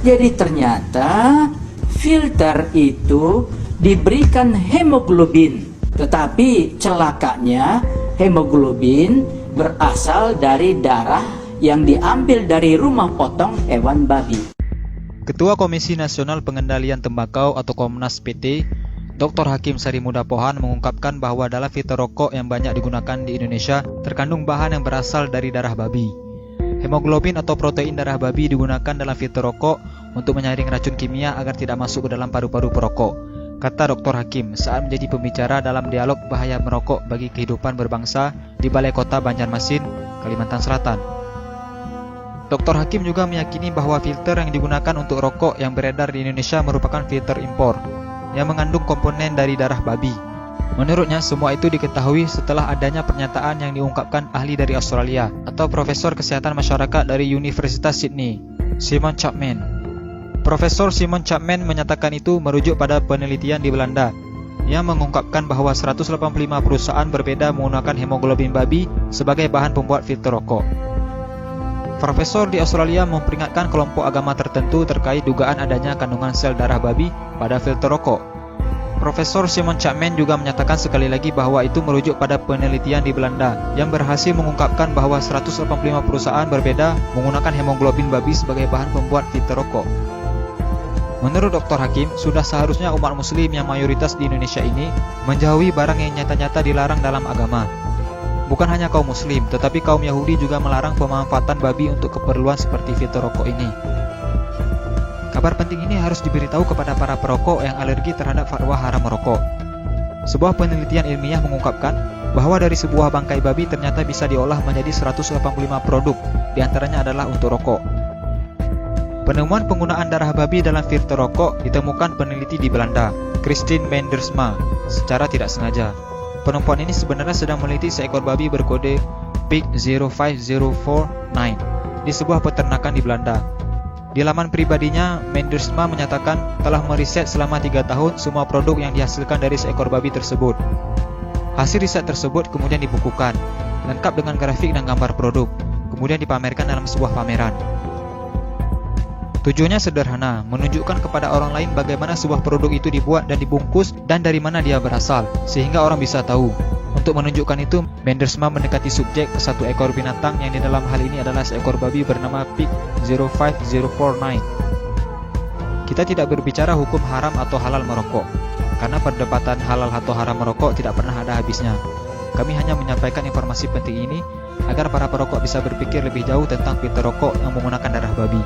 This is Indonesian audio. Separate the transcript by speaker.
Speaker 1: Jadi ternyata filter itu diberikan hemoglobin, tetapi celakanya hemoglobin berasal dari darah yang diambil dari rumah potong hewan babi.
Speaker 2: Ketua Komisi Nasional Pengendalian Tembakau atau Komnas PT, Dr. Hakim Sarimuda Pohan mengungkapkan bahwa dalam filter rokok yang banyak digunakan di Indonesia terkandung bahan yang berasal dari darah babi. Hemoglobin atau protein darah babi digunakan dalam filter rokok untuk menyaring racun kimia agar tidak masuk ke dalam paru-paru perokok, kata Dr. Hakim saat menjadi pembicara dalam dialog bahaya merokok bagi kehidupan berbangsa di Balai Kota Banjarmasin, Kalimantan Selatan. Dr. Hakim juga meyakini bahwa filter yang digunakan untuk rokok yang beredar di Indonesia merupakan filter impor yang mengandung komponen dari darah babi. Menurutnya, semua itu diketahui setelah adanya pernyataan yang diungkapkan ahli dari Australia atau Profesor Kesehatan Masyarakat dari Universitas Sydney, Simon Chapman. Profesor Simon Chapman menyatakan itu merujuk pada penelitian di Belanda yang mengungkapkan bahwa 185 perusahaan berbeda menggunakan hemoglobin babi sebagai bahan pembuat filter rokok. Profesor di Australia memperingatkan kelompok agama tertentu terkait dugaan adanya kandungan sel darah babi pada filter rokok. Profesor Simon Chapman juga menyatakan sekali lagi bahwa itu merujuk pada penelitian di Belanda yang berhasil mengungkapkan bahwa 185 perusahaan berbeda menggunakan hemoglobin babi sebagai bahan pembuat filter rokok. Menurut Dr. Hakim, sudah seharusnya umat muslim yang mayoritas di Indonesia ini menjauhi barang yang nyata-nyata dilarang dalam agama. Bukan hanya kaum muslim, tetapi kaum Yahudi juga melarang pemanfaatan babi untuk keperluan seperti filter rokok ini. Kabar penting ini harus diberitahu kepada para perokok yang alergi terhadap fatwa haram merokok. Sebuah penelitian ilmiah mengungkapkan bahwa dari sebuah bangkai babi ternyata bisa diolah menjadi 185 produk, diantaranya adalah untuk rokok. Penemuan penggunaan darah babi dalam filter rokok ditemukan peneliti di Belanda, Christine Mendersma, secara tidak sengaja. Perempuan ini sebenarnya sedang meneliti seekor babi berkode Pig 05049 di sebuah peternakan di Belanda. Di laman pribadinya, Mendersma menyatakan telah meriset selama 3 tahun semua produk yang dihasilkan dari seekor babi tersebut. Hasil riset tersebut kemudian dibukukan, lengkap dengan grafik dan gambar produk, kemudian dipamerkan dalam sebuah pameran. Tujuannya sederhana, menunjukkan kepada orang lain bagaimana sebuah produk itu dibuat dan dibungkus dan dari mana dia berasal, sehingga orang bisa tahu. Untuk menunjukkan itu, Mendersma mendekati subjek ke satu ekor binatang yang di dalam hal ini adalah seekor babi bernama Pig 05049. Kita tidak berbicara hukum haram atau halal merokok, karena perdebatan halal atau haram merokok tidak pernah ada habisnya. Kami hanya menyampaikan informasi penting ini agar para perokok bisa berpikir lebih jauh tentang filter rokok yang menggunakan darah babi.